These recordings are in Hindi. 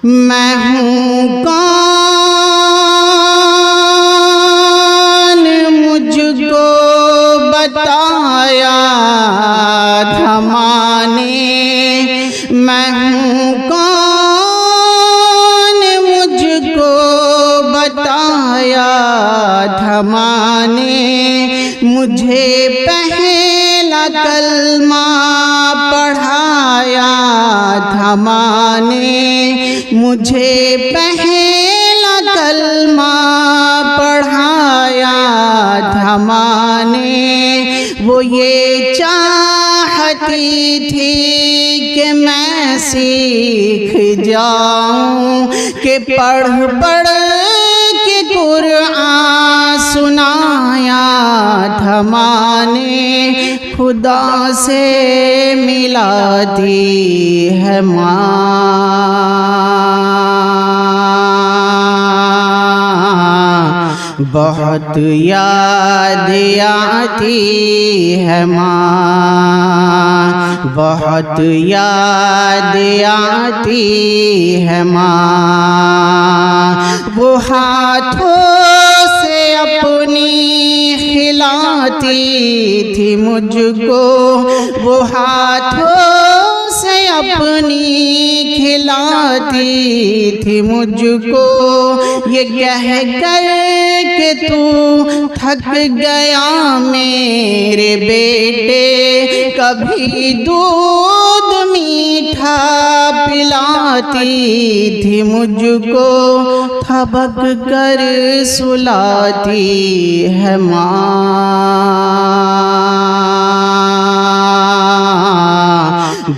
मैं हूँ कौन, मुझको बताया था माँ ने। मैं हूँ कौन, मुझको बताया था माँ ने। मुझे पहला कलमा पढ़ाया था माँ ने। मुझे पहला कलमा पढ़ाया था माँ ने। वो ये चाहती थी कि मैं सीख जाऊं, कि पढ़ पढ़ के कुरान सुनाया था माँ ने। खुदा से मिलाती है माँ, बहुत याद आती है माँ, बहुत याद आती है माँ। वो हाथों से अपनी खिलाती थी मुझको, वो हाथों से अपनी खिलाती थी मुझको। ये कह कर कि तू थक गया मेरे बेटे, कभी दूध मीठा पिलाती थी मुझको। थबक कर सुलाती है माँ,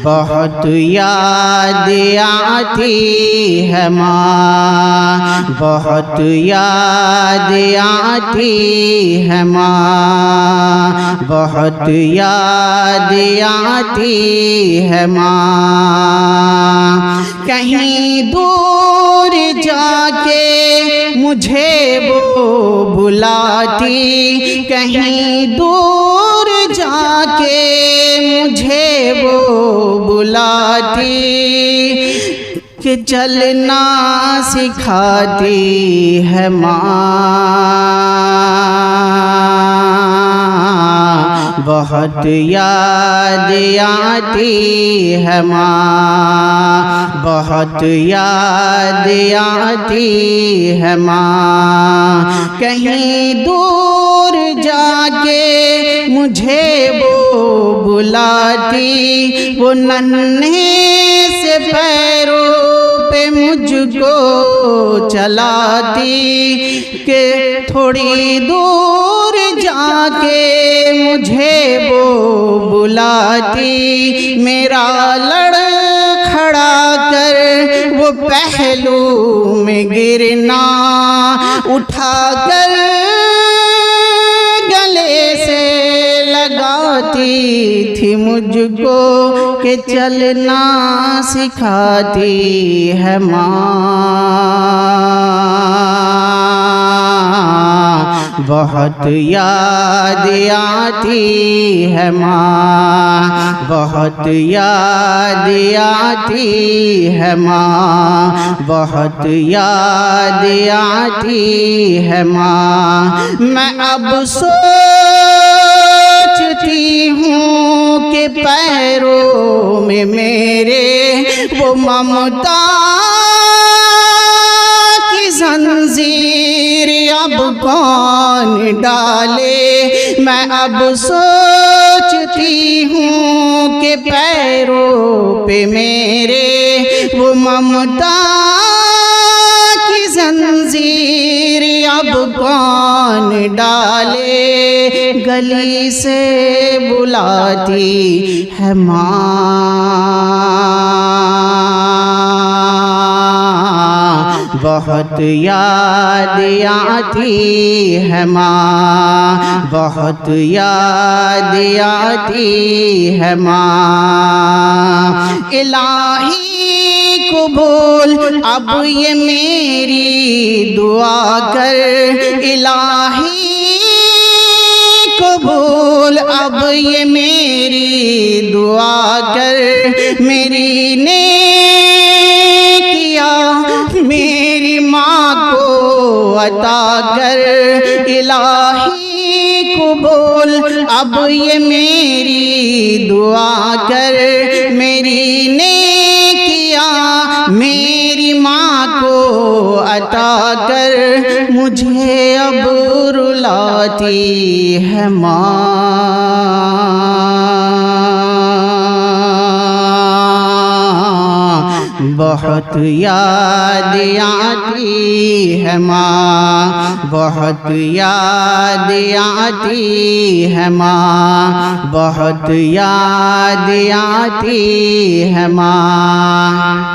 बहुत याद आती है माँ, बहुत याद आती है माँ, बहुत याद आती है माँ। कहीं दूर जाके मुझे वो बुलाती, कहीं दूर जाके मुझे वो बुलाती, कि चलना सिखाती है माँ। बहुत याद आती है माँ, बहुत याद आती है माँ। कहीं दूर जाके मुझे वो बुलाती, वो नन्हे से पैरों पे मुझको चलाती, कि थोड़ी दूर जाके मुझे वो बुलाती। मेरा लड़खड़ा कर वो पहलू में गिरना, उठा कर गले से लगाती थी मुझको, कि चलना सिखाती है माँ। बहुत याद आती है माँ, बहुत याद आती है माँ, बहुत याद आती है माँ। मैं अब सोचती हूँ कि पैरों में मेरे वो ममता की जंजीर अब कौन डाले। मैं अब सोचती हूँ कि पैरों पे मेरे वो ममता की जंजीर अब कौन डाले। गली से बुलाती है माँ, बहुत याद आती है माँ, बहुत याद आती है माँ। इलाही कबूल अब ये मेरी दुआ कर, इलाही कबूल अब ये मेरी दुआ कर। मेरी ने किया अता कर इलाही कबूल अब ये मेरी दुआ कर मेरी नेकियां मेरी माँ को अता कर मुझे अब रुलाती है माँ बहुत याद आती है माँ बहुत याद आती है माँ बहुत याद आती है माँ।